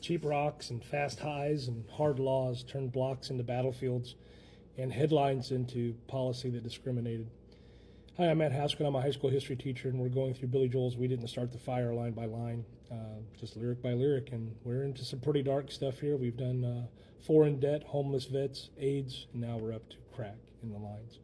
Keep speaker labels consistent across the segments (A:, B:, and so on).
A: cheap rocks and fast highs and hard laws turned blocks into battlefields and headlines into policy that discriminated. Hi, I'm Matt Haskell. I'm a high school history teacher, and we're going through Billy Joel's We Didn't Start the Fire line by line, just lyric by lyric, and we're into some pretty dark stuff here. We've done Four in Debt, Homeless Vets, AIDS, and now we're up to crack in the lines.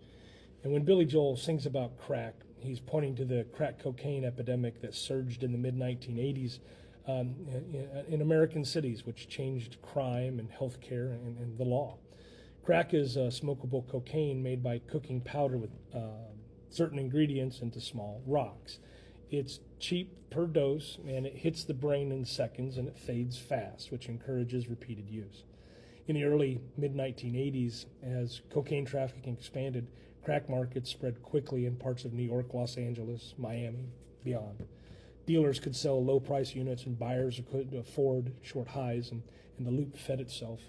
A: And when Billy Joel sings about crack, he's pointing to the crack cocaine epidemic that surged in the mid-1980s in American cities, which changed crime and health care and the law. Crack is smokable cocaine made by cooking powder with certain ingredients into small rocks. It's cheap per dose, and it hits the brain in seconds, and it fades fast, which encourages repeated use. In the early mid-1980s, as cocaine trafficking expanded, crack markets spread quickly in parts of New York, Los Angeles, Miami, beyond. Dealers could sell low-price units, and buyers could afford short highs, and the loop fed itself.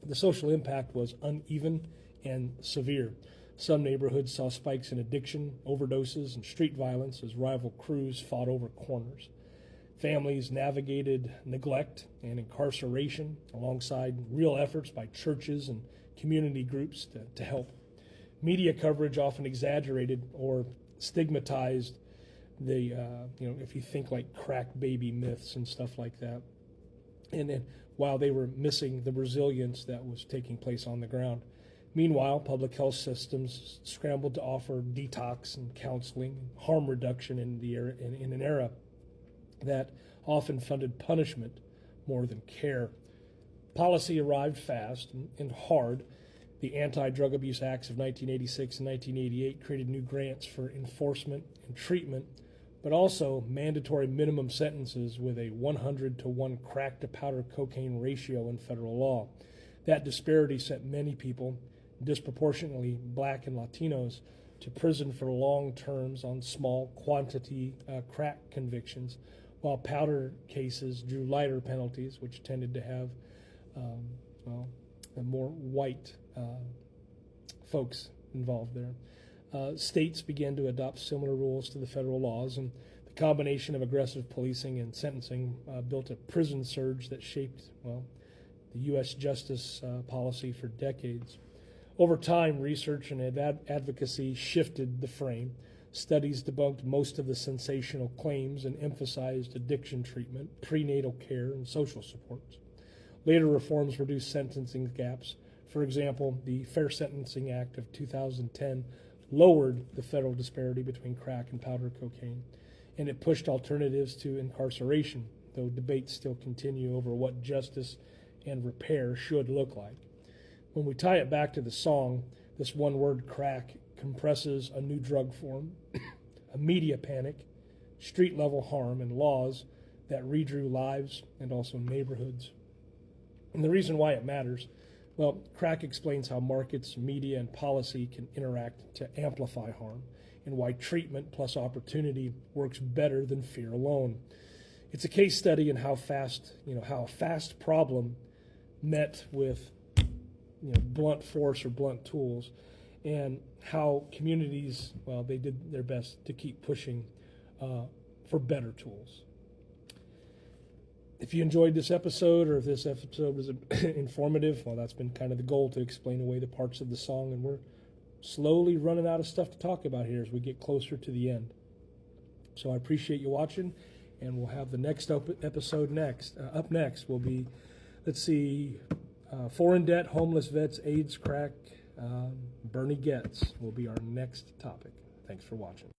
A: The social impact was uneven and severe. Some neighborhoods saw spikes in addiction, overdoses, and street violence as rival crews fought over corners. Families navigated neglect and incarceration alongside real efforts by churches and community groups to help. Media coverage often exaggerated or stigmatized the, if you think like crack baby myths and stuff like that. And then while they were missing the resilience that was taking place on the ground. Meanwhile, public health systems scrambled to offer detox and counseling, harm reduction in an era that often funded punishment more than care. Policy arrived fast and hard. The Anti-Drug Abuse Acts of 1986 and 1988 created new grants for enforcement and treatment, but also mandatory minimum sentences with a 100-to-1 crack to powder cocaine ratio in federal law. That disparity sent many people, disproportionately Black and Latinos, to prison for long terms on small quantity crack convictions, while powder cases drew lighter penalties, which tended to have more white folks involved there. States began to adopt similar rules to the federal laws, and the combination of aggressive policing and sentencing built a prison surge that shaped, the U.S. justice policy for decades. Over time, research and advocacy shifted the frame. Studies debunked most of the sensational claims and emphasized addiction treatment, prenatal care, and social supports. Later reforms reduced sentencing gaps. For example, the Fair Sentencing Act of 2010 lowered the federal disparity between crack and powder cocaine, and it pushed alternatives to incarceration, though debates still continue over what justice and repair should look like. When we tie it back to the song, this one word crack compresses a new drug form, a media panic, street-level harm, and laws that redrew lives and also neighborhoods. And the reason why it matters, crack explains how markets, media, and policy can interact to amplify harm, and why treatment plus opportunity works better than fear alone. It's a case study in how a fast problem met with blunt force or blunt tools, and how communities, they did their best to keep pushing for better tools. If you enjoyed this episode, or if this episode was informative, that's been kind of the goal, to explain away the parts of the song, and we're slowly running out of stuff to talk about here as we get closer to the end. So I appreciate you watching, and we'll have the next episode next. Up next will be, Four in Debt, Homeless Vets, AIDS, Crack, Bernie Getz will be our next topic. Thanks for watching.